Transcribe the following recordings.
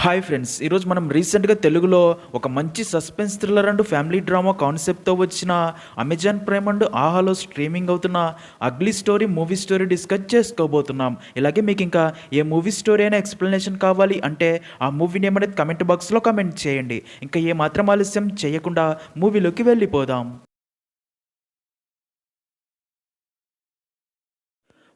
Hi friends, ఈరోజు మనం రీసెంట్గా తెలుగులో ఒక మంచి suspense thriller and family drama కాన్సెప్ట్తో వచ్చిన అమెజాన్ ప్రైమ్ అండ్ ఆహాలో స్ట్రీమింగ్ అవుతున్న ugly story movie story discuss చేసుకోబోతున్నాం. ఇలాగే మీకు ఇంకా ఏ మూవీ స్టోరీ అయినా ఎక్స్ప్లెనేషన్ కావాలి అంటే ఆ మూవీ నేమ్ అనేది కమెంట్ బాక్స్లో కమెంట్ చేయండి. ఇంకా ఏ మాత్రం ఆలస్యం చేయకుండా మూవీలోకి వెళ్ళిపోదాం.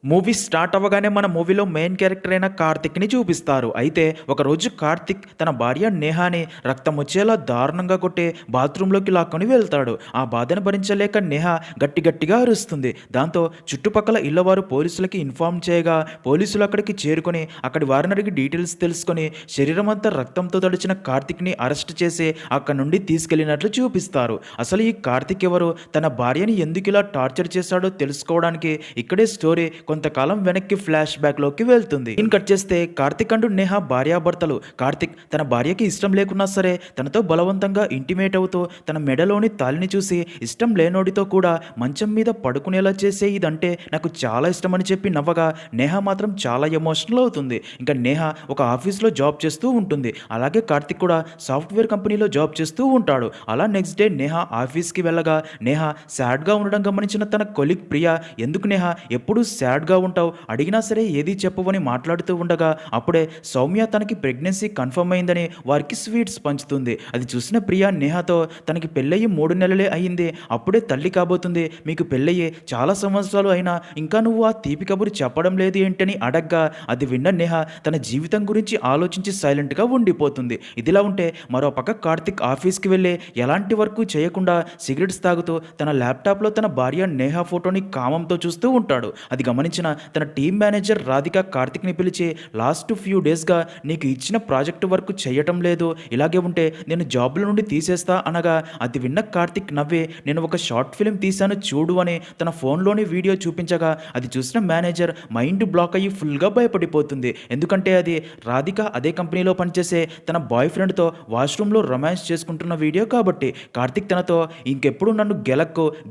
మూవీ స్టార్ట్ అవ్వగానే మన మూవీలో మెయిన్ క్యారెక్టర్ అయిన కార్తిక్ని చూపిస్తారు. అయితే ఒకరోజు కార్తిక్ తన భార్య నేహాని రక్తం వచ్చేలా దారుణంగా కొట్టే బాత్రూంలోకి లాక్కొని వెళ్తాడు. ఆ బాధను భరించలేక నేహ గట్టిగా అరుస్తుంది. దాంతో చుట్టుపక్కల ఇళ్లవారు పోలీసులకి ఇన్ఫార్మ్ చేయగా పోలీసులు అక్కడికి చేరుకొని అక్కడి వారిని అడిగి డీటెయిల్స్ తెలుసుకొని శరీరం అంతా రక్తంతో తడిచిన కార్తిక్ని అరెస్ట్ చేసి అక్కడి నుండి తీసుకెళ్లినట్లు చూపిస్తారు. అసలు ఈ కార్తిక్ ఎవరు, తన భార్యని ఎందుకు ఇలా టార్చర్ చేశాడో తెలుసుకోవడానికి ఇక్కడే స్టోరీ కొంతకాలం వెనక్కి ఫ్లాష్ బ్యాక్లోకి వెళ్తుంది. ఇన్ కట్ చేస్తే కార్తిక్ అండ్ నేహ భార్యాభర్తలు. కార్తిక్ తన భార్యకి ఇష్టం లేకున్నా సరే తనతో బలవంతంగా ఇంటిమేట్ అవుతూ తన మెడలోని తాలిని చూసి ఇష్టం లేనోడితో కూడా మంచం మీద పడుకునేలా చేసే ఇదంటే నాకు చాలా ఇష్టం అని చెప్పి నవ్వగా నేహ మాత్రం చాలా ఎమోషనల్ అవుతుంది. ఇంకా నేహ ఒక ఆఫీస్లో జాబ్ చేస్తూ ఉంటుంది. అలాగే కార్తిక్ కూడా సాఫ్ట్వేర్ కంపెనీలో జాబ్ చేస్తూ ఉంటాడు. అలా నెక్స్ట్ డే నేహ ఆఫీస్కి వెళ్ళగా నేహ సాడ్గా ఉండడం గమనించిన తన కొలీగ్ ప్రియా, ఎందుకు నేహ ఎప్పుడు సాడ్గా ఉంటావు, అడిగినా సరే ఏది చెప్పవని మాట్లాడుతూ ఉండగా అప్పుడే సౌమ్య తనకి ప్రెగ్నెన్సీ కన్ఫర్మ్ అయిందని వారికి స్వీట్స్ పంచుతుంది. అది చూసిన ప్రియా నేహతో తనకి పెళ్ళయ్యి 3 నెలలే అయ్యింది, అప్పుడే తల్లి కాబోతుంది, మీకు పెళ్ళయ్యి చాలా సంవత్సరాలు అయినా ఇంకా నువ్వు ఆ తీపి కబురు చెప్పడం లేదు ఏంటని అడగ్గా అది విన్న నేహ తన జీవితం గురించి ఆలోచించి సైలెంట్గా ఉండిపోతుంది. ఇదిలా ఉంటే మరో పక్క కార్తిక్ ఆఫీస్కి వెళ్ళి ఎలాంటి వర్క్ చేయకుండా సిగరెట్స్ తాగుతూ తన ల్యాప్టాప్లో తన భార్య నేహ ఫోటోని కామంతో చూస్తూ ఉంటాడు. అది గమనించిన తన టీమ్ మేనేజర్ రాధిక కార్తిక్ని పిలిచి లాస్ట్ ఫ్యూ డేస్గా నీకు ఇచ్చిన ప్రాజెక్టు వర్క్ చేయటం లేదు, ఇలాగే ఉంటే నేను జాబ్ల నుండి తీసేస్తా అనగా అది విన్న కార్తిక్ నవ్వి నేను ఒక షార్ట్ ఫిల్మ్ తీశాను చూడు అని తన ఫోన్లోని వీడియో చూపించగా అది చూసిన మేనేజర్ మైండ్ బ్లాక్ అయ్యి ఫుల్గా భయపడిపోతుంది. ఎందుకంటే అది రాధిక అదే కంపెనీలో పనిచేసే తన బాయ్ ఫ్రెండ్తో వాష్రూమ్లో రొమాన్స్ చేసుకుంటున్న వీడియో కాబట్టి కార్తిక్ తనతో ఇంకెప్పుడు నన్ను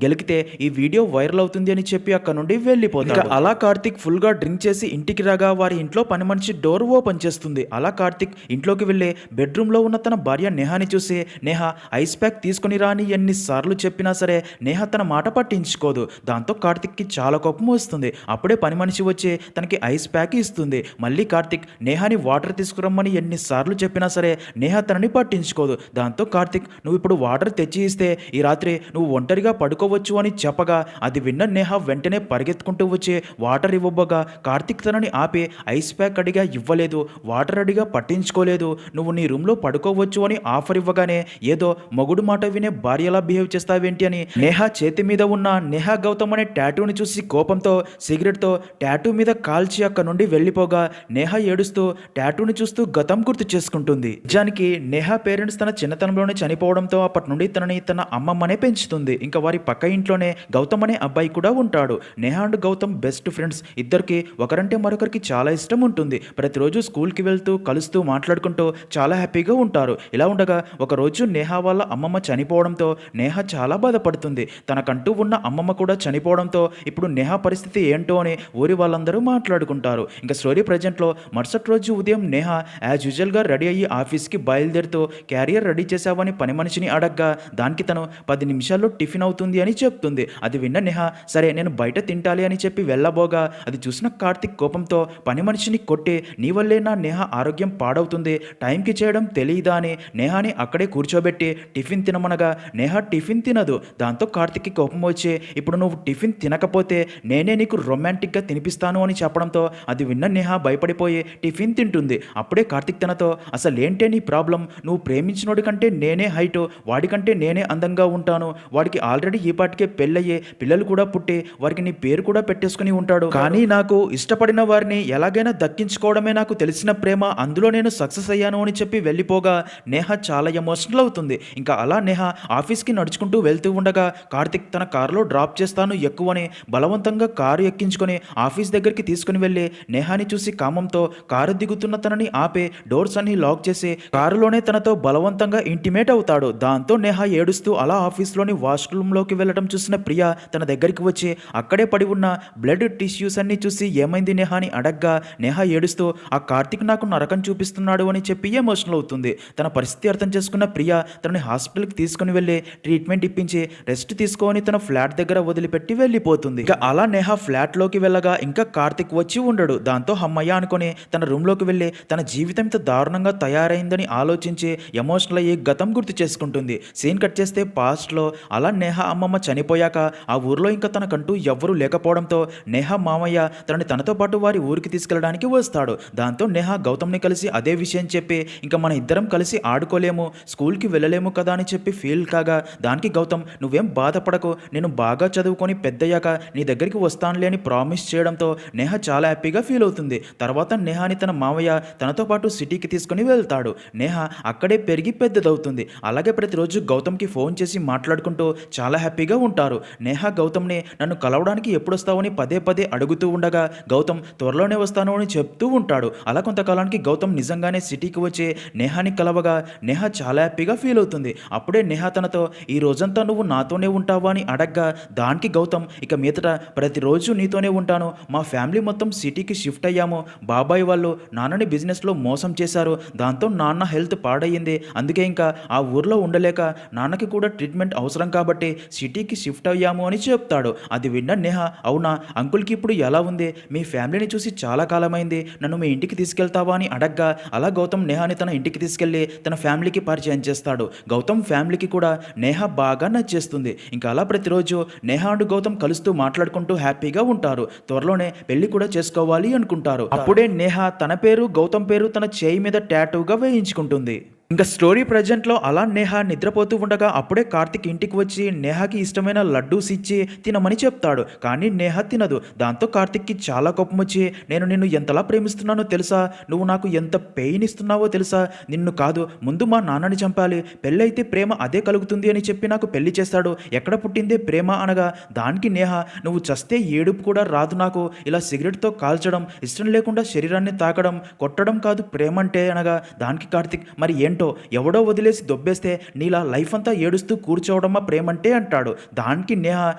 గెలికితే ఈ వీడియో వైరల్ అవుతుంది అని చెప్పి అక్కడ నుండి వెళ్ళిపోతాడు. అలా కార్తిక్ ఫుల్గా డ్రింక్ చేసి ఇంటికి రాగా వారి ఇంట్లో పని మనిషి డోర్ ఓపెన్ చేస్తుంది. అలా కార్తిక్ ఇంట్లోకి వెళ్ళి బెడ్రూమ్లో ఉన్న తన భార్య నేహాని చూసి నేహ ఐస్ ప్యాక్ తీసుకుని రాని ఎన్నిసార్లు చెప్పినా సరే నేహ తన మాట పట్టించుకోదు. దాంతో కార్తిక్కి చాలా కోపం వస్తుంది. అప్పుడే పని మనిషి వచ్చి తనకి ఐస్ ప్యాక్ ఇస్తుంది. మళ్ళీ కార్తిక్ నేహాని వాటర్ తీసుకురమ్మని ఎన్నిసార్లు చెప్పినా సరే నేహ తనని పట్టించుకోదు. దాంతో కార్తిక్ నువ్వు ఇప్పుడు వాటర్ తెచ్చి ఇస్తే ఈ రాత్రి నువ్వు ఒంటరిగా పడుకోవచ్చు అని చెప్పగా అది విన్న నేహ వెంటనే పరిగెత్తుకుంటూ వచ్చి వాటర్ ఇవ్వబోగా కార్తిక్ తనని ఆపి ఐస్ ప్యాక్ అడిగా ఇవ్వలేదు, వాటర్ అడిగా పట్టించుకోలేదు, నువ్వు నీ రూమ్లో పడుకోవచ్చు అని ఆఫర్ ఇవ్వగానే ఏదో మొగుడు మాట వినే భార్యలా బిహేవ్ చేస్తావేంటి అని నేహ చేతి మీద ఉన్న నేహా గౌతమ్ అనే టాటూని చూసి కోపంతో సిగరెట్తో టాటూ మీద కాల్చి అక్కడ నుండి వెళ్ళిపోగా నేహ ఏడుస్తూ టాటూని చూస్తూ గతం గుర్తు చేసుకుంటుంది. నిజానికి నేహ పేరెంట్స్ తన చిన్నతనంలోనే చనిపోవడంతో అప్పటి నుండి తనని తన అమ్మమ్మనే పెంచుతుంది. ఇంకా వారి పక్క ఇంట్లోనే గౌతమ్ అనే అబ్బాయి కూడా ఉంటాడు. Neha and Gautam best friends. ఇద్దరికి ఒకరంటే మరొకరికి చాలా ఇష్టం ఉంటుంది. ప్రతిరోజు స్కూల్కి వెళ్తూ కలుస్తూ మాట్లాడుకుంటూ చాలా హ్యాపీగా ఉంటారు. ఇలా ఉండగా ఒకరోజు నేహ వాళ్ళ అమ్మమ్మ చనిపోవడంతో నేహ చాలా బాధపడుతుంది. తనకంటూ ఉన్న అమ్మమ్మ కూడా చనిపోవడంతో ఇప్పుడు నేహ పరిస్థితి ఏంటో అని ఊరి వాళ్ళందరూ మాట్లాడుకుంటారు. ఇంకా స్టోరీ ప్రజెంట్లో మరుసటి రోజు ఉదయం నేహ యాజ్ యూజువల్గా రెడీ అయ్యి ఆఫీస్కి బయలుదేరుతూ క్యారియర్ రెడీ చేసావని పని మనిషిని అడగ్గా దానికి తను 10 నిమిషాల్లో టిఫిన్ అవుతుంది అని చెప్తుంది. అది విన్న నేహ సరే నేను బయట తింటాలి అని చెప్పి వెళ్ళబోగా అది చూసిన కార్తిక్ కోపంతో పని మనిషిని కొట్టి నీ వల్లే నా నేహ ఆరోగ్యం పాడవుతుంది, టైంకి చేయడం తెలియదా అని నేహాని అక్కడే కూర్చోబెట్టి టిఫిన్ తినమనగా నేహ టిఫిన్ తినదు. దాంతో కార్తిక్కి కోపం వచ్చి ఇప్పుడు నువ్వు టిఫిన్ తినకపోతే నేనే నీకు రొమాంటిక్గా తినిపిస్తాను అని చెప్పడంతో అది విన్న నేహ భయపడిపోయి టిఫిన్ తింటుంది. అప్పుడే కార్తిక్ తనతో అసలు ఏంటే నీ ప్రాబ్లం, నువ్వు ప్రేమించినోడి కంటే నేనే హైటు, వాడికంటే నేనే అందంగా ఉంటాను, వాడికి ఆల్రెడీ ఈ పాటికే పెళ్ళయ్యే పిల్లలు కూడా పుట్టి వారికి నీ పేరు కూడా పెట్టేసుకుని ఉంటాడు, కానీ నాకు ఇష్టపడిన వారిని ఎలాగైనా దక్కించుకోవడమే నాకు తెలిసిన ప్రేమ, అందులో నేను సక్సెస్ అయ్యాను అని చెప్పి వెళ్ళిపోగా నేహ చాలా ఎమోషనల్ అవుతుంది. ఇంకా అలా నేహ ఆఫీస్కి నడుచుకుంటూ వెళ్తూ ఉండగా కార్తిక్ తన కారులో డ్రాప్ చేస్తాను ఎక్కువని బలవంతంగా కారు ఎక్కించుకొని ఆఫీస్ దగ్గరికి తీసుకుని వెళ్ళి నేహాని చూసి కామంతో కారు దిగుతున్న తనని ఆపే డోర్స్ అన్ని లాక్ చేసి కారులోనే తనతో బలవంతంగా ఇంటిమేట్ అవుతాడు. దాంతో నేహ ఏడుస్తూ అలా ఆఫీస్లోని వాష్రూమ్లోకి వెళ్ళడం చూసిన ప్రియా తన దగ్గరికి వచ్చి అక్కడే పడి ఉన్న బ్లడ్ టిష్యూస్ అన్ని చూసి ఏమైంది నేహ అని అడగ్గా నేహ ఏడుస్తూ ఆ కార్తిక్ నాకు నరకం చూపిస్తున్నాడు అని చెప్పి ఎమోషనల్ అవుతుంది. తన పరిస్థితి అర్థం చేసుకున్న ప్రియ తనని హాస్పిటల్కి తీసుకుని వెళ్ళి ట్రీట్మెంట్ ఇప్పించి రెస్ట్ తీసుకొని తన ఫ్లాట్ దగ్గర వదిలిపెట్టి వెళ్ళిపోతుంది. ఇక అలా నేహ ఫ్లాట్లోకి వెళ్ళగా ఇంకా కార్తిక్ వచ్చి ఉండడు. దాంతో అమ్మయ్య అనుకుని తన రూమ్లోకి వెళ్ళి తన జీవితం ఇంత దారుణంగా తయారైందని ఆలోచించి ఎమోషనల్ అయ్యి గతం గుర్తు చేసుకుంటుంది. సీన్ కట్ చేస్తే పాస్ట్లో అలా నేహ అమ్మమ్మ చనిపోయాక ఆ ఊర్లో ఇంకా తనకంటూ ఎవ్వరూ లేకపోవడంతో నేహ మామయ్య తనతో పాటు వారి ఊరికి తీసుకెళ్ళడానికి వస్తాడు. దాంతో నేహ గౌతమ్ని కలిసి అదే విషయం చెప్పి ఇంకా మన ఇద్దరం కలిసి ఆడుకోలేము, స్కూల్కి వెళ్ళలేము కదా అని చెప్పి ఫీల్ కాగా దానికి గౌతమ్ నువ్వేం బాధపడకు, నేను బాగా చదువుకొని పెద్దయ్యాక నీ దగ్గరికి వస్తానులే అని ప్రామిస్ చేయడంతో నేహ చాలా హ్యాపీగా ఫీల్ అవుతుంది. తర్వాత నేహాని తన మామయ్య తనతో పాటు సిటీకి తీసుకుని వెళ్తాడు. నేహ అక్కడే పెరిగి పెద్దదవుతుంది. అలాగే ప్రతిరోజు గౌతమ్కి ఫోన్ చేసి మాట్లాడుకుంటూ చాలా హ్యాపీగా ఉంటారు. నేహ గౌతమ్ని నన్ను కలవడానికి ఎప్పుడు వస్తావని పదే పదే అడుగుతూ ఉండగా గౌతమ్ త్వరలోనే వస్తాను అని చెప్తూ ఉంటాడు. అలా కొంతకాలానికి గౌతమ్ నిజంగానే సిటీకి వచ్చి నేహాని కలవగా నేహ చాలా హ్యాపీగా ఫీల్ అవుతుంది. అప్పుడే నేహ తనతో ఈ రోజంతా నువ్వు నాతోనే ఉంటావా అని అడగ్గా దానికి గౌతమ్ ఇక మీదట ప్రతిరోజు నీతోనే ఉంటాను, మా ఫ్యామిలీ మొత్తం సిటీకి షిఫ్ట్ అయ్యాము, బాబాయ్ వాళ్ళు నాన్నని బిజినెస్లో మోసం చేశారు, దాంతో నాన్న హెల్త్ పాడయ్యింది, అందుకే ఇంకా ఆ ఊర్లో ఉండలేక నాన్నకి కూడా ట్రీట్మెంట్ అవసరం కాబట్టి సిటీకి షిఫ్ట్ అయ్యాము అని చెప్తాడు. అది విన్న నేహ అవునా, అంకుల్కి ఇప్పుడు ఎలా ఉంది, మీ ఫ్యామిలీని చూసి చాలా కాలమైంది, నన్ను మీ ఇంటికి తీసుకెళ్తావా అని అడగ్గా అలా గౌతమ్ నేహాని తన ఇంటికి తీసుకెళ్లి తన ఫ్యామిలీకి పరిచయం చేస్తాడు. గౌతమ్ ఫ్యామిలీకి కూడా నేహ బాగా నచ్చేస్తుంది. ఇంకా అలా ప్రతిరోజు నేహ అండ్ గౌతమ్ కలుస్తూ మాట్లాడుకుంటూ హ్యాపీగా ఉంటారు. త్వరలోనే పెళ్లి కూడా చేసుకోవాలి అనుకుంటారు. అప్పుడే నేహ తన పేరు గౌతమ్ పేరు తన చేయి మీద టాటూగా వేయించుకుంటుంది. ఇంకా స్టోరీ ప్రజెంట్లో అలా నేహ నిద్రపోతూ ఉండగా అప్పుడే కార్తిక్ ఇంటికి వచ్చి నేహకి ఇష్టమైన లడ్డూస్ ఇచ్చి తినమని చెప్తాడు. కానీ నేహ తినదు. దాంతో కార్తిక్కి చాలా కోపం వచ్చి నేను నిన్ను ఎంతలా ప్రేమిస్తున్నానో తెలుసా, నువ్వు నాకు ఎంత పెయిన్ ఇస్తున్నావో తెలుసా, నిన్ను కాదు ముందు మా నాన్నని చంపాలి, పెళ్ళైతే ప్రేమ అదే కలుగుతుంది అని చెప్పి నాకు పెళ్లి చేస్తాడు, ఎక్కడ పుట్టిందే ప్రేమ అనగా దానికి నేహ నువ్వు చస్తే ఏడుపు కూడా రాదు నాకు, ఇలా సిగరెట్తో కాల్చడం, ఇష్టం లేకుండా శరీరాన్ని తాకడం కొట్టడం కాదు ప్రేమ అంటే అనగా దానికి కార్తిక్ మరి ఏంటో ఎవడో వదిలేసి దొబ్బేస్తే నీలా లైఫ్ అంతా ఏడుస్తూ కూర్చోవడమా ప్రేమంటే అంటాడు. దానికి నేహ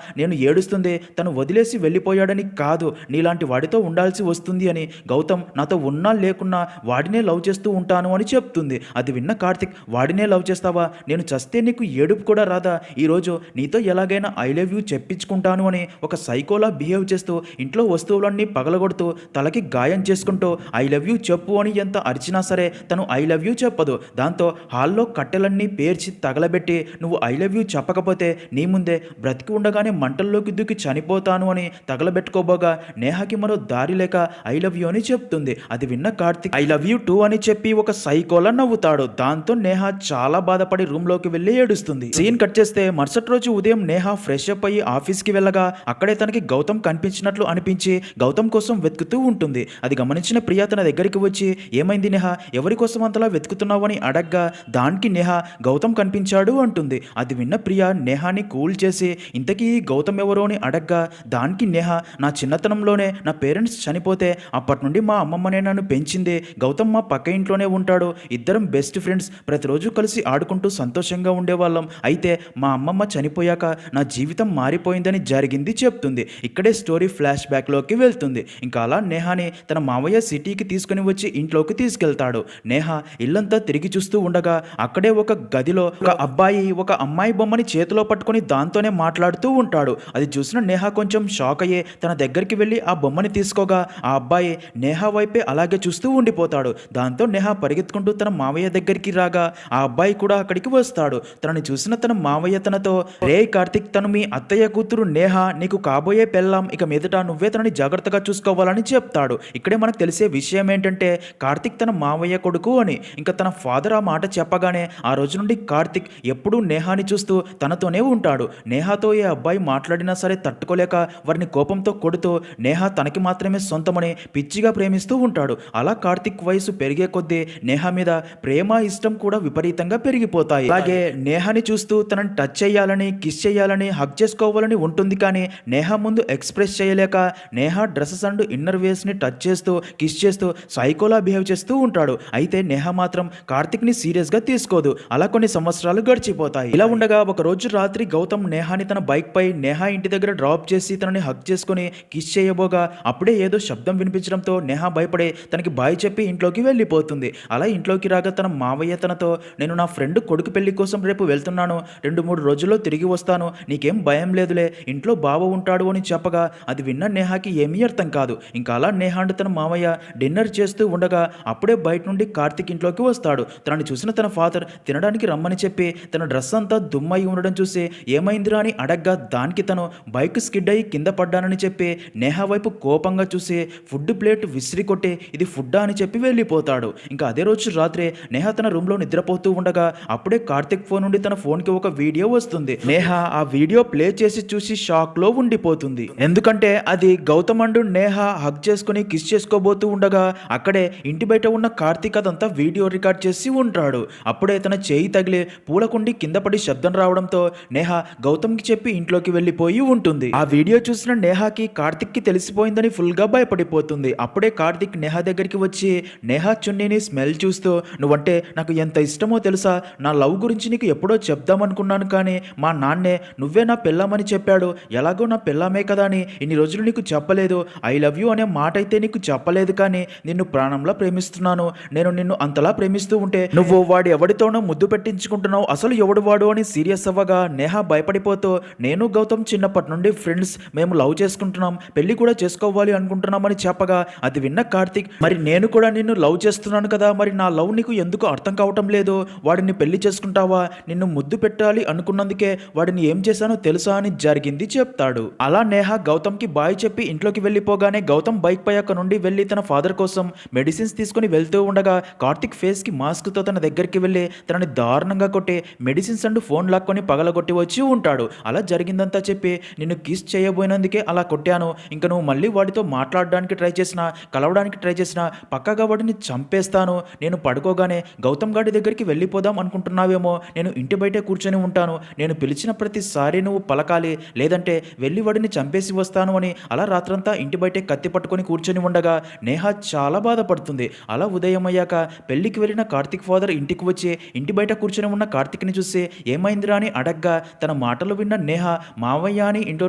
నేను ఏడుస్తుంది తను వదిలేసి వెళ్ళిపోయాడని కాదు, నీలాంటి వాడితో ఉండాల్సి వస్తుంది అని, గౌతమ్ నాతో ఉన్నా లేకున్నా వాడినే లవ్ చేస్తూ ఉంటాను అని చెప్తుంది. అది విన్న కార్తిక్ వాడినే లవ్ చేస్తావా, నేను చస్తే నీకు ఏడుపు కూడా రాదా, ఈరోజు నీతో ఎలాగైనా ఐ లవ్ యూ చెప్పించుకుంటాను అని ఒక సైకోలా బిహేవ్ చేస్తూ ఇంట్లో వస్తువులన్నీ పగలగొడుతూ తలకి గాయం చేసుకుంటూ ఐ లవ్ యూ చెప్పు అని ఎంత అరిచినా సరే తను ఐ లవ్ యూ చెప్పదు. దాంతో హాల్లో కట్టెలన్నీ పేర్చి తగలబెట్టి నువ్వు ఐ లవ్ యూ చెప్పకపోతే నీ ముందే బ్రతికి ఉండగానే మంటల్లోకి దూకి చనిపోతాను అని తగలబెట్టుకోబోగా నేహకి మరో దారి లేక ఐ లవ్ యూ అని చెప్తుంది. అది విన్న Karthik I love you two అని చెప్పి ఒక సైకోలా నవ్వుతాడు. దాంతో నేహ చాలా బాధపడి రూమ్లోకి వెళ్ళి ఏడుస్తుంది. సీన్ కట్ చేస్తే మరుసటి రోజు ఉదయం నేహ ఫ్రెష్ అప్ అయ్యి ఆఫీస్కి వెళ్ళగా అక్కడే తనకి గౌతమ్ కనిపించినట్లు అనిపించి గౌతమ్ కోసం వెతుకుతూ ఉంటుంది. అది గమనించిన ప్రియ తన దగ్గరికి వచ్చి ఏమైంది నేహ, ఎవరి కోసం అంతలా వెతుకుతున్నావు అని అడగ్గా దానికి నేహ గౌతమ్ కనిపించాడు అంటుంది. అది విన్న ప్రియ నేహాని కూల్ చేసి ఇంతకీ గౌతమ్ ఎవరో అని అడగ్గా దానికి నేహ నా చిన్నతనంలోనే నా పేరెంట్స్ చనిపోతే అప్పటి నుండి మా అమ్మమ్మనే నన్ను పెంచింది, గౌతమ్ మా పక్క ఇంట్లోనే ఉంటాడు, ఇద్దరం బెస్ట్ ఫ్రెండ్స్, ప్రతిరోజు కలిసి ఆడుకుంటూ సంతోషంగా ఉండేవాళ్ళం, అయితే మా అమ్మమ్మ చనిపోయాక నా జీవితం మారిపోయిందని జరిగింది చెప్తుంది. ఇక్కడే స్టోరీ ఫ్లాష్ బ్యాక్లోకి వెళ్తుంది. ఇంకా అలా నేహాని తన మావయ్య సిటీకి తీసుకుని వచ్చి ఇంట్లోకి తీసుకెళ్తాడు. నేహ ఇల్లంతా తిరిగి చూస్తూ ఉండగా అక్కడే ఒక గదిలో ఒక అబ్బాయి ఒక అమ్మాయి బొమ్మని చేతిలో పట్టుకొని దాంతోనే మాట్లాడుతూ ఉంటాడు. అది చూసిన నేహ కొంచెం షాక్ అయ్యే తన దగ్గరికి వెళ్ళి ఆ బొమ్మని తీసుకోగా ఆ అబ్బాయి నేహ వైపే అలాగే చూస్తూ ఉండిపోతాడు. దాంతో నేహ పరిగెత్తుకుంటూ తన మావయ్య దగ్గరికి రాగా ఆ అబ్బాయి కూడా అక్కడికి వస్తాడు. తనని చూసిన తన మావయ్య తనతో రే కార్తిక్, తను మీ అత్తయ్య కూతురు నేహ, నీకు కాబోయే పెళ్ళాం, ఇక మీదట నువ్వే తనని జాగ్రత్తగా చూసుకోవాలని చెప్తాడు. ఇక్కడే మనకు తెలిసే విషయం ఏంటంటే కార్తిక్ తన మావయ్య కొడుకు అని. ఇంకా తన ఫాదర్ ఆ మాట చెప్పగానే ఆ రోజు నుండి కార్తిక్ ఎప్పుడూ నేహాని చూస్తూ తనతోనే ఉంటాడు. నేహాతో ఏ అబ్బాయి మాట్లాడినా సరే తట్టుకోలేక వారిని కోపంతో కొడుతూ నేహ తనకి మాత్రమే సొంతమని పిచ్చిగా ప్రేమిస్తూ ఉంటాడు. అలా కార్తిక్ వయసు పెరిగే కొద్దీ నేహ మీద ప్రేమ ఇష్టం కూడా విపరీతంగా పెరిగిపోతాయి. అలాగే నేహాని చూస్తూ తనని టచ్ చేయాలని, కిస్ చేయాలని, హగ్ చేసుకోవాలని ఉంటుంది. కానీ నేహ ముందు ఎక్స్ప్రెస్ చేయలేక నేహ డ్రెస్సెస్ అండ్ ఇన్నర్ వేస్ని టచ్ చేస్తూ కిస్ చేస్తూ సైకోలా బిహేవ్ చేస్తూ ఉంటాడు. అయితే నేహ మాత్రం కార్తిక్ని ని సీరియస్ గా తీసుకోదు. అలా కొన్ని సంవత్సరాలు గడిచిపోతాయి. ఇలా ఉండగా ఒక రోజు రాత్రి గౌతమ్ నేహాని తన బైక్ పై నేహా ఇంటి దగ్గర డ్రాప్ చేసి తనని హగ్ చేసుకుని కిస్ చేయబోగా అప్పుడే ఏదో శబ్దం వినిపించడంతో నేహా భయపడే తనకి బాయ్ చెప్పి ఇంట్లోకి వెళ్ళిపోతుంది. అలా ఇంట్లోకి రాగా తన మావయ్య తనతో, నేను నా ఫ్రెండ్ కొడుకు పెళ్లి కోసం రేపు వెళ్తున్నాను, 2-3 రోజుల్లో తిరిగి వస్తాను, నీకేం భయం లేదులే, ఇంట్లో బావ ఉంటాడు అని చెప్పగా అది విన్న నేహాకి ఏమీ అర్థం కాదు. ఇంకా అలా నేహా అండ్ తన మావయ్య డిన్నర్ చేస్తూ ఉండగా అప్పుడే బయట నుండి కార్తిక్ ఇంట్లోకి వస్తాడు. తనని చూసిన తన ఫాదర్ తినడానికి రమ్మని చెప్పి తన డ్రెస్ అంతా దుమ్మయి ఉండడం చూసి ఏమైందిరా అని అడగ్గా దానికి తను బైక్ స్కిడ్ అయ్యి కింద పడ్డానని చెప్పి నేహా వైపు కోపంగా చూసి ఫుడ్ ప్లేట్ విసిరి కొట్టి ఇది ఫుడ్డా అని చెప్పి వెళ్ళిపోతాడు. ఇంకా అదే రోజు రాత్రి నేహా తన రూమ్ లో నిద్రపోతూ ఉండగా అప్పుడే కార్తిక్ ఫోన్ నుండి తన ఫోన్ కి ఒక వీడియో వస్తుంది. నేహా ఆ వీడియో ప్లే చేసి చూసి షాక్ లో ఉండిపోతుంది. ఎందుకంటే అది గౌతమ్ అండ్ నేహా హగ్ చేసుకుని కిస్ చేసుకోబోతూ ఉండగా అక్కడే ఇంటి బయట ఉన్న కార్తిక్ అదంతా వీడియో రికార్డ్ చేసి ఉంటాడు. అప్పుడే తన చేయి తగిలి పూలకుండి కింద పడి శబ్దం రావడంతో నేహా గౌతమ్ కి చెప్పి ఇంట్లోకి వెళ్ళిపోయి ఉంటుంది. ఆ వీడియో చూసిన నేహాకి కార్తిక్ కి తెలిసిపోయిందని ఫుల్ గా భయపడిపోతుంది. అప్పుడే కార్తిక్ నేహా దగ్గరికి వచ్చి నేహా చున్నీని స్మెల్ చూస్తూ, నువ్వంటే నాకు ఎంత ఇష్టమో తెలుసా, నా లవ్ గురించి నీకు ఎప్పుడో చెప్దామనుకున్నాను కానీ మా నాన్నే నువ్వే నా పెళ్ళామని చెప్పాడు, ఎలాగో నా పెళ్ళామే కదా అని ఇన్ని రోజులు నీకు చెప్పలేదు, ఐ లవ్ యూ అనే మాట అయితే నీకు చెప్పలేదు కానీ నిన్ను ప్రాణంలా ప్రేమిస్తున్నాను, నేను నిన్ను అంతలా ప్రేమిస్తూ ఉంటే నువ్వు వాడు ఎవడితోనో ముద్దు పెట్టించుకుంటున్నావు, అసలు ఎవడు వాడు అని సీరియస్ అవ్వగా నేహా భయపడిపోతూ, నేను గౌతమ్ చిన్నప్పటి నుండి ఫ్రెండ్స్, మేము లవ్ చేసుకుంటున్నాం, పెళ్లి కూడా చేసుకోవాలి అనుకుంటున్నామని చెప్పగా అది విన్న కార్తిక్, మరి నేను కూడా నిన్ను లవ్ చేస్తున్నాను కదా, మరి నా లవ్ నీకు ఎందుకు అర్థం కావటం లేదు, వాడిని పెళ్లి చేసుకుంటావా, నిన్ను ముద్దు పెట్టాలి అనుకున్నందుకే వాడిని ఏం చేశానో తెలుసా అని జరిగింది చెప్తాడు. అలా నేహా గౌతమ్ కి బాయ్ చెప్పి ఇంట్లోకి వెళ్ళిపోగానే గౌతమ్ బైక్ పై అక్కడ నుండి వెళ్లి తన ఫాదర్ కోసం మెడిసిన్స్ తీసుకుని వెళ్తూ ఉండగా కార్తిక్ ఫేస్ కి మాస్క్ తో తన దగ్గరికి వెళ్లి తనని దారుణంగా కొట్టి మెడిసిన్స్ అండ్ ఫోన్ లాక్కొని పగలగొట్టి వచ్చి ఉంటాడు. అలా జరిగిందంతా చెప్పి నిన్ను కిస్ చేయబోయినందుకే అలా కొట్టాను, ఇంకా నువ్వు మళ్ళీ వాడితో మాట్లాడడానికి ట్రై చేసినా కలవడానికి ట్రై చేసినా పక్కగా వాడిని చంపేస్తాను, నేను పడుకోగానే గౌతమ్ గాడి దగ్గరికి వెళ్ళిపోదాం అనుకుంటున్నావేమో, నేను ఇంటి బయటే కూర్చొని ఉంటాను, నేను పిలిచిన ప్రతిసారి నువ్వు పలకాలి లేదంటే వెళ్ళి వాడిని చంపేసి వస్తాను అని అలా రాత్రంతా ఇంటి బయటే కత్తి పట్టుకొని కూర్చొని ఉండగా నేహా చాలా బాధపడుతుంది. అలా ఉదయం అయ్యాక పెళ్లికి వెళ్ళిన కార్తిక్ ఫాదర్ ఇంటికి వచ్చి ఇంటి బయట కూర్చొని ఉన్న కార్తిక్ని చూసి ఏమైందిరా అని అడగ్గా తన మాటలు విన్న నేహా మావయ్య అని ఇంట్లో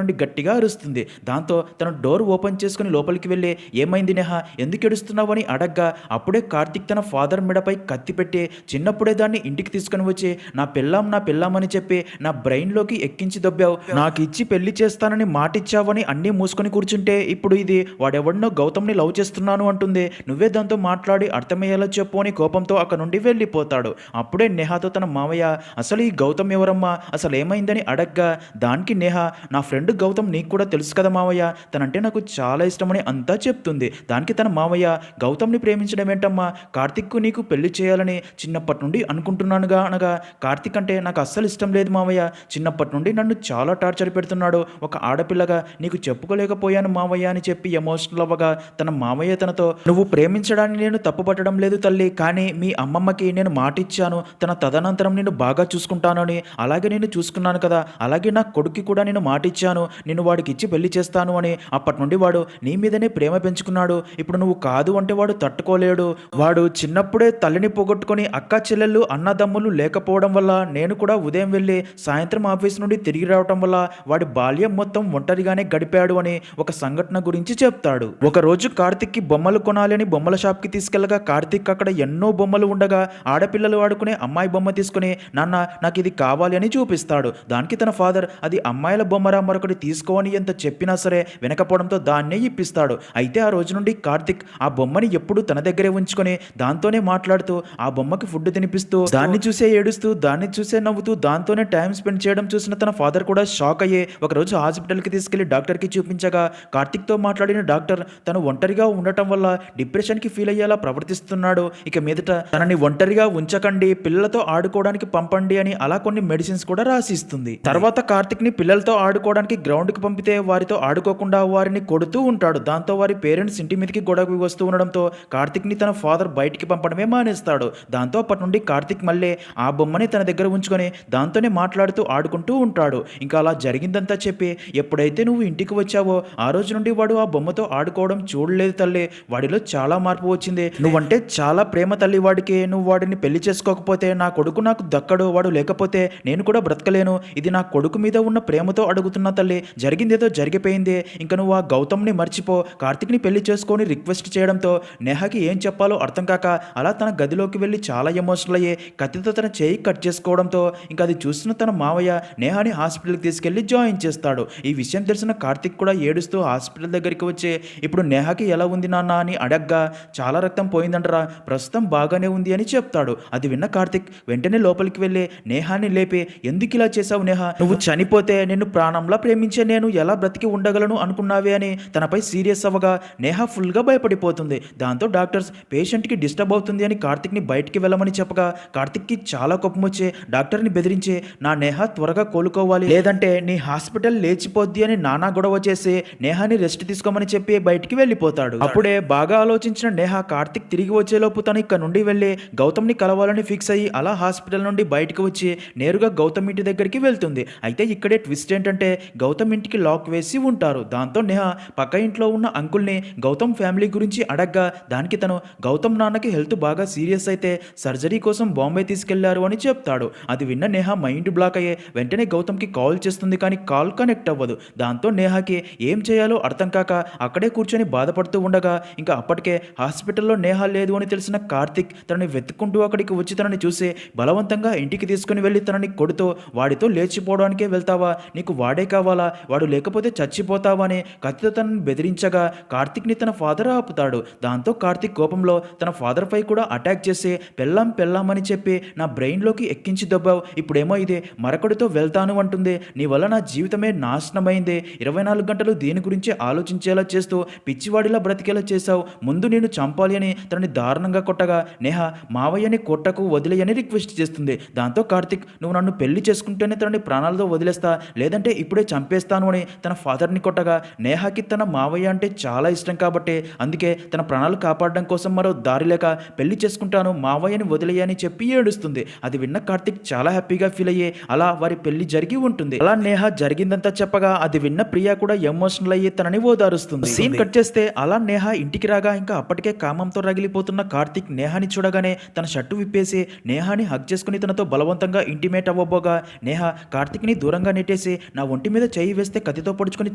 నుండి గట్టిగా అరుస్తుంది. దాంతో తన డోర్ ఓపెన్ చేసుకుని లోపలికి వెళ్ళి ఏమైంది నేహా, ఎందుకు ఏడుస్తున్నావు అని అడగ్గా అప్పుడే కార్తిక్ తన ఫాదర్ మెడపై కత్తి పెట్టి చిన్నప్పుడే దాన్ని ఇంటికి తీసుకుని వచ్చి నా పెళ్ళాం అని చెప్పి నా బ్రెయిన్లోకి ఎక్కించి దొబ్బావు, నాకు ఇచ్చి పెళ్లి చేస్తానని మాటిచ్చావని అన్నీ మూసుకొని కూర్చుంటే ఇప్పుడు ఇది వాడెవడినో గౌతమ్ని లవ్ చేస్తున్నాను అంటుంది, నువ్వే దాంతో మాట్లాడి అర్థమయ్యేలా చెప్పు అని కోపంతో అక్కడ నుండి వెళ్ళిపోతాడు. అప్పుడే నేహాతో తన మావయ్య అసలు ఈ గౌతమ్ ఎవరమ్మా, అసలు ఏమైందని అడగ్గా దానికి నేహా నా ఫ్రెండ్ గౌతమ్ నీకు కూడా తెలుసు కదా మావయ్య, తనంటే నాకు చాలా ఇష్టమని అంతా చెప్తుంది. దానికి తన మావయ్య గౌతమ్ని ప్రేమించడం ఏంటమ్మా, కార్తిక్కు నీకు పెళ్లి చేయాలని చిన్నప్పటి నుండి అనుకుంటున్నానుగా అనగా కార్తిక్ అంటే నాకు అస్సలు ఇష్టం లేదు మావయ్య, చిన్నప్పటి నుండి నన్ను చాలా టార్చర్ పెడుతున్నాడు, ఒక ఆడపిల్లగా నీకు చెప్పుకోలేకపోయాను మావయ్య అని చెప్పి ఎమోషనల్ అవ్వగా తన మావయ్య తనతో, నువ్వు ప్రేమించడాన్ని నేను తప్పుపట్టడం లేదు తల్లి, కానీ మీ అమ్మమ్మకి నేను మాటిచ్చాను తన తదనంతరం నేను బాగా చూసుకుంటానని, అలాగే నేను చూసుకున్నాను కదా, అలాగే నా కొడుక్కి కూడా నేను మాటిచ్చాను నేను వాడికి ఇచ్చి పెళ్లి చేస్తాను అని, అప్పటి నుండి వాడు నీ మీదనే ప్రేమ పెంచుకున్నాడు, ఇప్పుడు నువ్వు కాదు అంటే వాడు తట్టుకోలేడు, వాడు చిన్నప్పుడే తల్లిని పోగొట్టుకొని అక్క చెల్లెళ్ళు అన్నదమ్ములు లేకపోవడం వల్ల నేను కూడా ఉదయం వెళ్ళి సాయంత్రం ఆఫీస్ నుండి తిరిగి రావటం వల్ల వాడి బాల్యం మొత్తం ఒంటరిగానే గడిపాడు అని ఒక సంఘటన గురించి చెప్తాడు. ఒక రోజు కార్తిక్ కి బొమ్మలు కొనాలి అని బొమ్మల షాప్ కి తీసుకెళ్లగా కార్తిక్ అక్కడ ఎన్నో బొమ్మలు ఉండగా ఆడపిల్లలు ఆడుకునే అమ్మాయి బొమ్మ తీసుకుని నాన్న నాకు ఇది కావాలి అని చూపిస్తాడు. దానికి తన ఫాదర్ అది అమ్మాయిల బొమ్మరా మరొకటి తీసుకోని ఎంత చెప్పినా సరే వినకపోవడంతో దాన్నే ఇప్పిస్తాడు. అయితే ఆ రోజు నుండి కార్తిక్ ఆ బొమ్మని ఎప్పుడు తన దగ్గరే ఉంచుకొని దాంతోనే మాట్లాడుతూ ఆ బొమ్మకి ఫుడ్ తినిపిస్తూ దాన్ని చూసే ఏడుస్తూ దాన్ని చూసే నవ్వుతూ దాంతోనే టైం స్పెండ్ చేయడం చూసిన తన ఫాదర్ కూడా షాక్ అయ్యే ఒకరోజు హాస్పిటల్కి తీసుకెళ్లి డాక్టర్కి చూపించగా కార్తిక్తో మాట్లాడిన డాక్టర్ తను ఒంటరిగా ఉండటం వల్ల డిప్రెషన్కి ఫీల్ అయ్యేలా ప్రవర్తిస్తున్నాడు, ఇక మీదట తనని ఒంటరిగా ఉంచకండి, పిల్లలతో ఆడుకోవడానికి పంపండి అని అలా కొన్ని మెడిసిన్స్ కూడా రాసిస్తుంది. తర్వాత కార్తిక్ ని పిల్లలతో ఆడుకోవడానికి గ్రౌండ్ కి పంపితే వారితో ఆడుకోకుండా వారిని కొడుతూ ఉంటాడు. దాంతో వారి పేరెంట్స్ ఇంటి మీదకి గొడవకి వస్తూ ఉండడంతో కార్తిక్ ని తన ఫాదర్ బయటికి పంపడమే మానేస్తాడు. దాంతో అప్పటి నుండి కార్తిక్ మళ్ళీ ఆ బొమ్మని తన దగ్గర ఉంచుకొని దాంతోనే మాట్లాడుతూ ఆడుకుంటూ ఉంటాడు. ఇంకా అలా జరిగిందంతా చెప్పి ఎప్పుడైతే నువ్వు ఇంటికి వచ్చావో ఆ రోజు నుండి వాడు ఆ బొమ్మతో ఆడుకోవడం చూడలేదు తల్లి, వాడిలో చాలా మార్పు వచ్చింది, నువ్వంటే చాలా ప్రేమ తల్లి వాడికి, నువ్వు నువ్వు వాడిని పెళ్లి చేసుకోకపోతే నా కొడుకు నాకు దక్కడు, వాడు లేకపోతే నేను కూడా బ్రతకలేను, ఇది నా కొడుకు మీద ఉన్న ప్రేమతో అడుగుతున్నా తల్లి, జరిగిందేదో జరిగిపోయింది, ఇంకా నువ్వు ఆ గౌతమ్ని మర్చిపో, కార్తిక్ని పెళ్లి చేసుకొని రిక్వెస్ట్ చేయడంతో నేహాకి ఏం చెప్పాలో అర్థం కాక అలా తన గదిలోకి వెళ్ళి చాలా ఎమోషనల్ అయ్యి కత్తితో తన చేయి కట్ చేసుకోవడంతో ఇంకా అది చూసిన తన మావయ్య నేహాని హాస్పిటల్కి తీసుకెళ్లి జాయిన్ చేస్తాడు. ఈ విషయం తెలిసిన కార్తిక్ కూడా ఏడుస్తూ హాస్పిటల్ దగ్గరికి వచ్చి ఇప్పుడు నేహాకి ఎలా ఉంది నాన్న అని అడగ్గా చాలా రక్తం పోయిందంటరా, ప్రస్తుతం బాగానే ఉంది అని చెప్తాడు. అది విన్న కార్తిక్ వెంటనే లోపలికి వెళ్ళి నేహాని లేపి ఎందుకు ఇలా చేశావు నేహా, నువ్వు చనిపోతే నిన్ను ప్రాణంలా ప్రేమించే నేను ఎలా బ్రతికి ఉండగలను అనుకున్నావే అని తనపై సీరియస్ అవ్వగా నేహా ఫుల్గా భయపడిపోతుంది. దాంతో డాక్టర్స్ పేషెంట్కి డిస్టర్బ్ అవుతుంది అని కార్తిక్ని బయటికి వెళ్ళమని చెప్పగా కార్తిక్కి చాలా కోపం వచ్చి డాక్టర్ని బెదిరించి నా నేహా త్వరగా కోలుకోవాలి లేదంటే నీ హాస్పిటల్ లేచిపోద్ది అని నానా గొడవ చేసి నేహాని రెస్ట్ తీసుకోమని చెప్పి బయటికి వెళ్ళిపోతాడు. అప్పుడే బాగా ఆలోచించిన నేహా కార్తిక్ తిరిగి వచ్చేలోపు తను ఇక్కడ నుండి వెళ్ళి గౌతమ్ని కలవాలని ఫిక్స్ అయ్యి అలా హాస్పిటల్ నుండి బయటకు వచ్చి నేరుగా గౌతమ్ ఇంటి దగ్గరికి వెళ్తుంది. అయితే ఇక్కడే ట్విస్ట్ ఏంటంటే గౌతమ్ ఇంటికి లాక్ వేసి ఉంటారు. దాంతో నేహా పక్క ఇంట్లో ఉన్న అంకుల్ని గౌతమ్ ఫ్యామిలీ గురించి అడగ్గా దానికి తను గౌతమ్ నాన్నకి హెల్త్ బాగా సీరియస్ అయితే సర్జరీ కోసం బాంబే తీసుకెళ్లారు అని చెప్తాడు. అది విన్న నేహా మైండ్ బ్లాక్ అయ్యే వెంటనే గౌతమ్కి కాల్ చేస్తుంది, కానీ కాల్ కనెక్ట్ అవ్వదు. దాంతో నేహాకి ఏం చేయాలో అర్థం కాక అక్కడే కూర్చొని బాధపడుతూ ఉండగా ఇంకా అప్పటికే హాస్పిటల్లో నేహా లేదు అని తెలిసిన కార్తిక్ తనని వెతుక్కుంటూ అక్కడికి వచ్చి తనని చూసి బలవంతంగా ఇంటికి తీసుకుని వెళ్ళి తనని కొడుతూ వాడితో లేచిపోవడానికే వెళ్తావా, నీకు వాడే కావాలా, వాడు లేకపోతే చచ్చిపోతావా అని కత్తితో తనని బెదిరించగా కార్తిక్ని తన ఫాదర్ ఆపుతాడు. దాంతో కార్తిక్ కోపంలో తన ఫాదర్ పై కూడా అటాక్ చేసి పెళ్ళామని చెప్పి నా బ్రెయిన్లోకి ఎక్కించి దొబ్బావు, ఇప్పుడేమో ఇది మరొకడితో వెళ్తాను అంటుంది, నీ వల్ల నా జీవితమే నాశనమైంది, 24 గంటలు దీని గురించి ఆలోచించేలా చేస్తూ పిచ్చివాడిలా బ్రతికేలా చేశావు, ముందు నేను చంపాలి అని తనని దారుణంగా కొట్టగా నేహా మావయ్యని కొట్టకు వదిలేయని రిక్వెస్ట్ చేస్తుంది. దాంతో కార్తిక్ నువ్వు నన్ను పెళ్లి చేసుకుంటేనే తనని ప్రాణాలతో వదిలేస్తా, లేదంటే ఇప్పుడే చంపేస్తాను అని తన ఫాదర్ని కొట్టగా నేహాకి తన మావయ్య అంటే చాలా ఇష్టం కాబట్టి అందుకే తన ప్రాణాలు కాపాడడం కోసం మరో దారి లేక పెళ్లి చేసుకుంటాను, మావయ్యని వదిలేయని చెప్పి ఏడుస్తుంది. అది విన్న కార్తిక్ చాలా హ్యాపీగా ఫీల్ అయ్యి అలా వారి పెళ్లి జరిగి ఉంటుంది. అలా నేహా జరిగిందంతా చెప్పగా అది విన్న ప్రియా కూడా ఎమోషనల్ అయ్యి తనని ఓదారుస్తుంది. సీన్ కట్ చేస్తే అలా నేహా ఇంటికి రాగా ఇంకా అప్పటికే కామంతో రగిలిపోతున్న కార్తిక్ నేహాని చూడగానే తన షర్టు విప్పేసి నేహాని హగ్ చేసుకుని తనతో బలవంతంగా ఇంటిమేట్ అవ్వబోగా నేహా కార్తిక్ని దూరంగా నెట్టేసి నా ఒంటి మీద చేయి వేస్తే కత్తితో పొడుచుకొని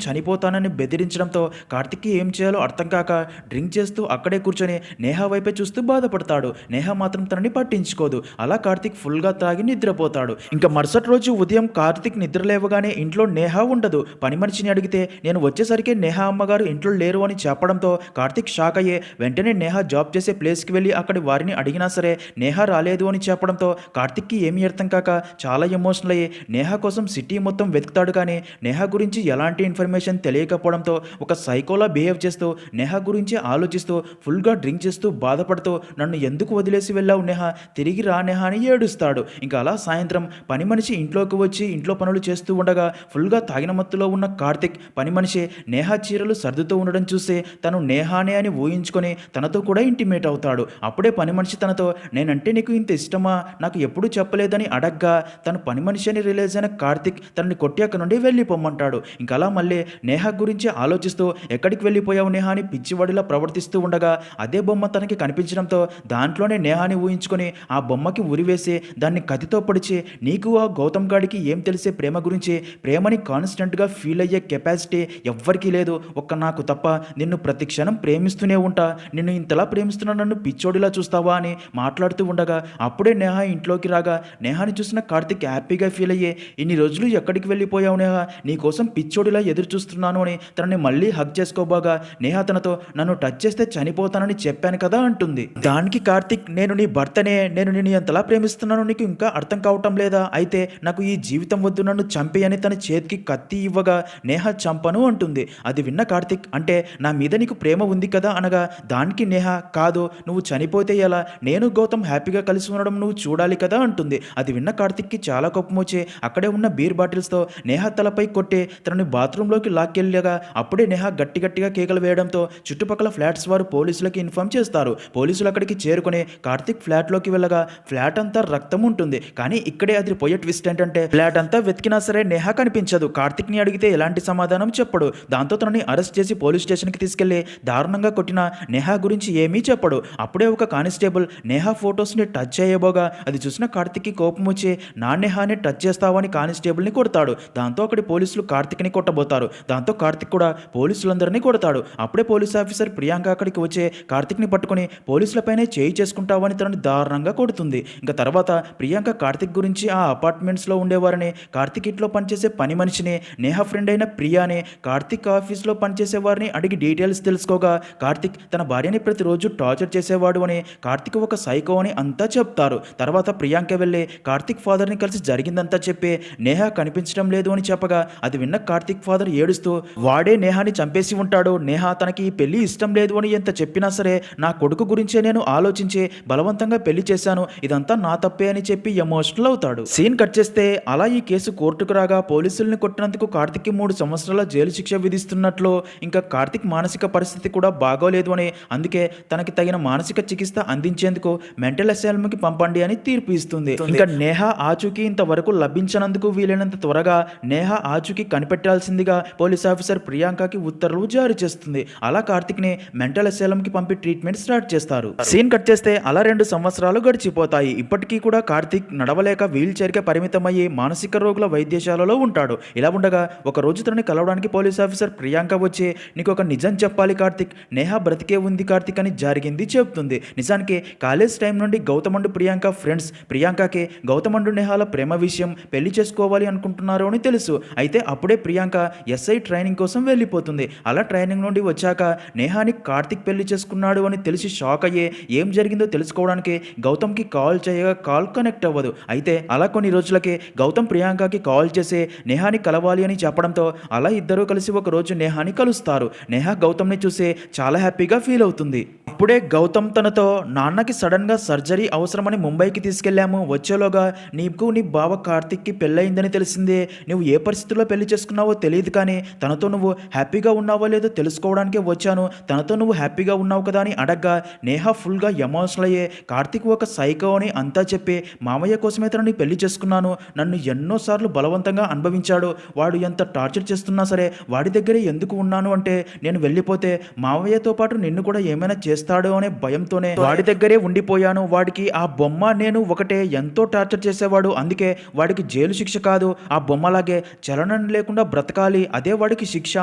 చనిపోతానని బెదిరించడంతో కార్తిక్కి ఏం చేయాలో అర్థం కాక డ్రింక్ చేస్తూ అక్కడే కూర్చొని నేహా వైపే చూస్తూ బాధపడతాడు. నేహా మాత్రం తనని పట్టించుకోదు. అలా కార్తిక్ ఫుల్గా తాగి నిద్రపోతాడు. ఇంకా మరుసటి రోజు ఉదయం కార్తిక్ నిద్ర లేవగానే ఇంట్లో నేహా ఉండదు. పని మనిషిని అడిగితే నేను వచ్చేసరికి నేహా అమ్మగారు ఇంట్లో లేరు అని చెప్పడంతో కార్తిక్ షాక్ అయ్యే వెంటనే నేహా జాబ్ చేసే ప్లేస్కి వెళ్ళి అక్కడి వారిని అడిగినా సరే నేహా రాలేదు అని చెప్పడంతో కార్తిక్కి ఏమీ అర్థం కాక చాలా ఎమోషనల్ అయ్యి నేహా కోసం సిటీ మొత్తం వెతుకుతాడు. కానీ నేహా గురించి ఎలాంటి ఇన్ఫర్మేషన్ తెలియకపోవడంతో ఒక సైకోలా బిహేవ్ చేస్తూ నేహా గురించి ఆలోచిస్తూ ఫుల్గా డ్రింక్ చేస్తూ బాధపడుతూ నన్ను ఎందుకు వదిలేసి వెళ్ళావు నేహా, తిరిగి రా నేహా అని ఏడుస్తాడు. ఇంకా అలా సాయంత్రం పని మనిషి ఇంట్లోకి వచ్చి ఇంట్లో పనులు చేస్తూ ఉండగా ఫుల్గా తాగిన మత్తులో ఉన్న కార్తిక్ పని మనిషి నేహా చీరలు సర్దుతూ ఉండడం చూసి తను నేహానే అని ఊహించుకొని తనతో కూడా ఇంటిమేట్ అవుతాడు. అప్పుడే పని మనిషి తనతో నేనంటే నీకు ఇంత ఇష్టమా, నాకు ఎప్పుడూ చెప్పలేదని అడగ్గా తను పని మనిషి అని రిలీజ్ అయిన కార్తిక్ తనని కొట్టి అక్కడ నుండి వెళ్ళిపోమ్మంటాడు. ఇంకా అలా మళ్ళీ నేహా గురించి ఆలోచిస్తూ ఎక్కడికి వెళ్ళిపోయావు నేహా అని పిచ్చివాడిలా ప్రవర్తిస్తూ ఉండగా అదే బొమ్మ తనకి కనిపించడంతో దాంట్లోనే నేహాని ఊహించుకొని ఆ బొమ్మకి ఉరివేసి దాన్ని కత్తితో పొడిచి నీకు ఆ గౌతమ్ గాడికి ఏం తెలిసే ప్రేమ గురించి, ప్రేమని కాన్స్టెంట్గా ఫీల్ అయ్యే కెపాసిటీ ఎవ్వరికీ లేదు, ఒక్క నాకు తప్ప, నిన్ను ప్రతి క్షణం ప్రేమిస్తూనే ఉంటా, నిన్ను ఇంతలా ప్రేమిస్తున్నా నన్ను పిచ్చోడిలా చూస్తావా అని మాట్లాడుతూ ఉండగా అప్పుడే నేహా ఇంట్లోకి రాగా నేహాని చూసిన కార్తిక్ హ్యాపీగా ఫీల్ అయ్యే ఇన్ని రోజులు ఎక్కడికి వెళ్ళిపోయావు నేహా, నీకోసం పిచ్చోడిలా ఎదురు చూస్తున్నాను అని తనని మళ్ళీ హగ్ చేసుకోబాగా నేహా తనతో నన్ను టచ్ చేస్తే చనిపోతానని చెప్పాను కదా అంటుంది. దానికి కార్తిక్ నేను నీ భర్తనే, నేను నిన్ను ఎంతలా ప్రేమిస్తున్నాను నీకు ఇంకా అర్థం కావటం లేదా, అయితే నాకు ఈ జీవితం వద్దు, నన్ను చంపే అని తన చేతికి కత్తి ఇవ్వగా నేహా చంపను అంటుంది. అది విన్న కార్తిక్ అంటే నా మీద నీకు ప్రేమ ఉంది కదా అనగా దానికి నేహా కాదు, నువ్వు చనిపోతే ఎలా, నేను గౌతమ్ హ్యాపీగా కలిసి ఉండడం నువ్వు చూడాలి కదా అంటుంది. అది విన్న కార్తిక్కి చాలా కోపం వచ్చి అక్కడే ఉన్న బీర్ బాటిల్స్తో నేహా తలపై కొట్టి తనని బాత్రూంలోకి లాక్కెళ్ళగా అప్పుడే నేహా గట్టిగా కేకలు వేయడంతో చుట్టుపక్కల ఫ్లాట్స్ వారు పోలీసులకి ఇన్ఫార్మ్ చేస్తారు. పోలీసులు అక్కడికి చేరుకుని కార్తిక్ ఫ్లాట్లోకి వెళ్ళగా ఫ్లాట్ అంతా రక్తం ఉంటుంది. కానీ ఇక్కడే అది పోయే ట్విస్ట్ ఏంటంటే ఫ్లాట్ అంతా వెతికినా సరే నేహా కనిపించదు. కార్తిక్ని అడిగితే ఎలాంటి సమాధానం చెప్పడు. దాంతో తనని అరెస్ట్ చేసి పోలీస్ స్టేషన్కి తీసుకెళ్లి దారుణంగా కొట్టిన నేహా గురించి ఏమీ చెప్పడు. అప్పుడే ఒక కానిస్టేబుల్ నేహా ఫొటోస్ని టచ్ చేయబోగా అది చూసిన కార్తిక్కి కోపం వచ్చి నా నేహాని టచ్ చేస్తావని కానిస్టేబుల్ని కొడతాడు. దాంతో అక్కడి పోలీసులు కార్తిక్ని కొట్టబోతారు. దాంతో కార్తిక్ కూడా పోలీసులందరినీ కొడతాడు. అప్పుడే పోలీస్ ఆఫీసర్ ప్రియాంక అక్కడికి వచ్చి కార్తిక్ని పట్టుకుని పోలీసులపైనే చేయి చేసుకుంటావని తనని దారుణంగా కొడుతుంది. ఇంకా తర్వాత ప్రియాంక కార్తిక్ గురించి ఆ అపార్ట్మెంట్స్లో ఉండేవారని, కార్తిక్ ఇంట్లో పనిచేసే పని మనిషిని, నేహా ఫ్రెండ్ అయిన ప్రియాని, కార్తిక్ ఆఫీస్లో పనిచేసే వారిని అడిగి డీటెయిల్స్ తెలుసుకోగా కార్తిక్ తన భార్యని ప్రతిరోజు టార్చర్ చేసేవాడు అని, కార్తిక్ ఒక సైకో అని అంతా చెప్తారు. తర్వాత ప్రియాంక వెళ్ళి కార్తిక్ ఫాదర్ని కలిసి జరిగిందంతా చెప్పి నేహా కనిపించడం లేదు అని చెప్పగా అది విన్న కార్తిక్ ఫాదర్ ఏడుస్తూ వాడే నేహాని చంపేసి ఉంటాడు, నేహా తనకి ఈ పెళ్లి ఇష్టం లేదు అని ఎంత చెప్పినా సరే నా కొడుకు గురించే నేను ఆలోచించి బలవంతంగా పెళ్లి చేశాను, ఇదంతా నా తప్పే అని చెప్పి ఎమోషనల్ అవుతాడు. సీన్ కట్ చేస్తే అలా ఈ కేసు కోర్టుకు రాగా పోలీసుల్ని కొట్టినందుకు కార్తిక్కి 3 సంవత్సరాల జైలు శిక్ష విధిస్తున్నట్లు, ఇంకా కార్తిక్ మానసిక పరిస్థితి కూడా బాగోలేదు అని, అందుకే తనకి తగిన మానసిక చికిత్స అందించేందుకు మెంటల్ అసైలంకి పంపండి అని తీర్పు ఇస్తుంది. ఇంకా నేహా ఆచూకీ ఇంతవరకు లభించనందుకు వీలైనంత త్వరగా నేహా ఆచూకీ కనిపెట్టాల్సిందిగా పోలీస్ ఆఫీసర్ ప్రియాంకకి ఉత్తర్వులు జారీ చేస్తుంది. అలా కార్తిక్ ని మెంటల్ అసైలంకి పంపి ట్రీట్మెంట్ స్టార్ట్ చేస్తారు. సీన్ కట్ చేస్తే అలా 2 సంవత్సరాలు గడిచిపోతాయి. ఇప్పటికీ కూడా కార్తిక్ నడవలేక వీల్ చైర్కి పరిమితమయ్యి మానసిక రోగుల వైద్యశాలలో ఉంటాడు. ఇలా ఉండగా ఒక రోజు తనని కలవడానికి పోలీస్ ఆఫీసర్ ప్రియాంక వచ్చి నీకు ఒక నిజం చెప్పాలి కార్తిక్, నేహా బ్రతికే ఉంది కార్తిక్ అని జరిగింది చెప్తుంది. నిజానికి కాలేజ్ టైం నుండి గౌతమ్ అండ్ ప్రియాంక ఫ్రెండ్స్. ప్రియాంకకి గౌతమ్ అండ్ నేహాల ప్రేమ విషయం పెళ్లి చేసుకోవాలి అనుకుంటున్నారు అని తెలుసు. అయితే అప్పుడే ప్రియాంక ఎస్ఐ ట్రైనింగ్ కోసం వెళ్ళిపోతుంది. అలా ట్రైనింగ్ నుండి వచ్చాక నేహాని కార్తిక్ పెళ్లి చేసుకున్నాడు అని తెలిసి షాక్ అయ్యే ఏం జరిగిందో తెలుసుకోవడానికి గౌతమ్కి కాల్ చేయగా కాల్ కనెక్ట్ అవ్వదు. అయితే అలా కొన్ని రోజులకి గౌతమ్ ప్రియాంకకి కాల్ చేసి నేహాని కలవాలి అని చెప్పడంతో అలా ఇద్దరూ కలిసి ఒక రోజు నేహాని కలుస్తారు. నేహా గౌతమ్ని చూసి చాలా హ్యాపీగా ఫీల్ అవుతుంది. అప్పుడే గౌతమ్ తనతో నాన్నకి సడన్గా సర్జరీ అవసరమని ముంబైకి తీసుకెళ్లాము, వచ్చేలోగా నీకు నీ బావ కార్తిక్కి పెళ్ళయిందని తెలిసిందే, నువ్వు ఏ పరిస్థితుల్లో పెళ్లి చేసుకున్నావో తెలియదు, కానీ తనతో నువ్వు హ్యాపీగా ఉన్నావో లేదో తెలుసుకోవడానికే వచ్చాను, తనతో నువ్వు హ్యాపీగా ఉన్నావు కదా అని అడగ్గా నేహా ఫుల్గా ఎమోషనల్ అయ్యే కార్తిక్ ఒక సైకో అని అంతా చెప్పి మామయ్య కోసమే తనని పెళ్లి చేసుకున్నాను, నన్ను ఎన్నోసార్లు బలవంతంగా అనుభవించాడు, వాడు ఎంత టార్చర్ చేస్తున్నా సరే వాడి దగ్గరే ఎందుకు ఉన్నాను అంటే నేను వెళ్ళిపోతే మామయ్యతో పాటు నిన్ను కూడా ఏమైనా చేస్తాడు అనే భయంతోనే వాడి దగ్గరే ఉండిపోయాను, వాడికి ఆ బొమ్మ నేను ఒకటే ఎంతో టార్చర్ చేసేవాడు, అందుకే వాడికి జైలు శిక్ష కాదు ఆ బొమ్మలాగే చలనం లేకుండా బ్రతకాలి, అదే వాడికి శిక్ష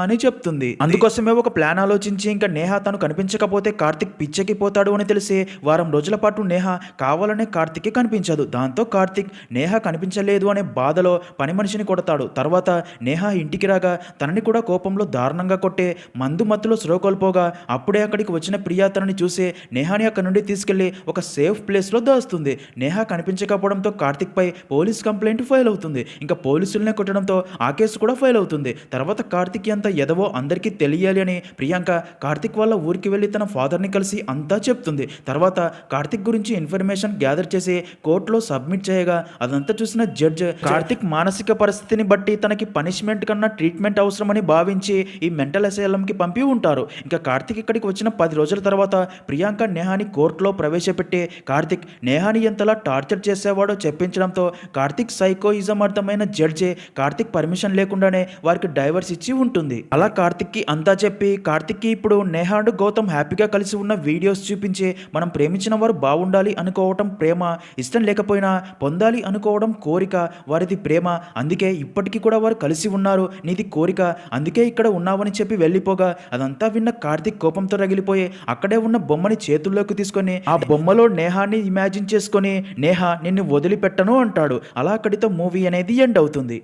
అని చెప్తుంది. అందుకోసమే ఒక ప్లాన్ ఆలోచించి ఇంకా నేహా తను కనిపించకపోతే కార్తిక్ పిచ్చెక్కిపోతాడు అని తెలిసి వారం రోజుల పాటు నేహా కావాలనే కార్తిక్కి కనిపించదు. దాంతో కార్తిక్ నేహా కనిపించలేదు అనే బాధలో పని మనిషిని కొడతాడు. తర్వాత నేహా ఇంటికి రాగా తనని కూడా కోపంలో దారుణంగా కొట్టే మందు మత్తులో స్లో కోల్పోగా అప్పుడే అక్కడికి వచ్చిన ప్రియా తనని చూసి నేహాని అక్కడి నుండి తీసుకెళ్లి ఒక సేఫ్ ప్లేస్లో దాస్తుంది. నేహా కనిపించకపోవడంతో కార్తిక్ పై పోలీస్ కంప్లైంట్ ఫైల్ అవుతుంది. ఇంకా పోలీసులనే కొట్టడంతో ఆ కేసు కూడా ఫైల్ అవుతుంది. తర్వాత కార్తిక్ ఎంత ఎదవో అందరికీ తెలియాలి అని ప్రియాంక కార్తిక్ వాళ్ళ ఊరికి వెళ్ళి తన ఫాదర్ని కలిసి అంతా చెప్తుంది. తర్వాత కార్తిక్ గురించి ఇన్ఫర్మేషన్ గ్యాదర్ చేసి కోర్టులో సబ్మిట్ చేయగా అదంతా చూసిన జడ్జ్ కార్తిక్ మానసిక పరిస్థితిని బట్టి తనకి పనిష్మెంట్ కన్నా ట్రీట్మెంట్ అవసరమని భావించి ఈ మెంటల్ అసైలంకి పంపి ఉంటారు. ఇంకా కార్తిక్ ఇక్కడికి వచ్చిన 10 రోజుల తర్వాత ప్రియాంక నేహాని కోర్టులో ప్రవేశపెట్టి కార్తిక్ నేహాని ఎంతలా టార్చర్ చేసేవాడో చెప్పించడంతో కార్తిక్ సైకోయిజం అర్థమైన జడ్జే కార్తిక్ పర్మిషన్ లేకుండానే వారికి డైవర్స్ ఇచ్చి ఉంటుంది. అలా కార్తిక్కి అంతా చెప్పి కార్తిక్కి ఇప్పుడు నేహాడు గౌతమ్ హ్యాపీగా కలిసి ఉన్న వీడియోస్ చూపించి మనం ప్రేమించిన వారు బాగుండాలి అనుకోవటం ప్రేమ, ఇష్టం లేకపోయినా పొందాలి అనుకోవడం కోరిక, వారిది ప్రేమ, అందుకే ఇప్పటికీ కూడా వారు కలిసి ఉన్నారు, నీది కోరిక, అందుకే ఇక్కడ ఉన్నావని చెప్పి వెళ్ళిపోగా అదంతా విన్న కార్తిక్ కోపంతో రగిలిపోయి అక్కడే ఉన్న బొమ్మని చేతుల్లోకి తీసుకొని ఆ బొమ్మలో నేహాని ఇమాజిన్ చేసుకొని నేహా నిన్ను వదిలిపెట్టను అంటాడు. అలా అక్కడితో మూవీ అనేది ఎండ్ అవుతుంది.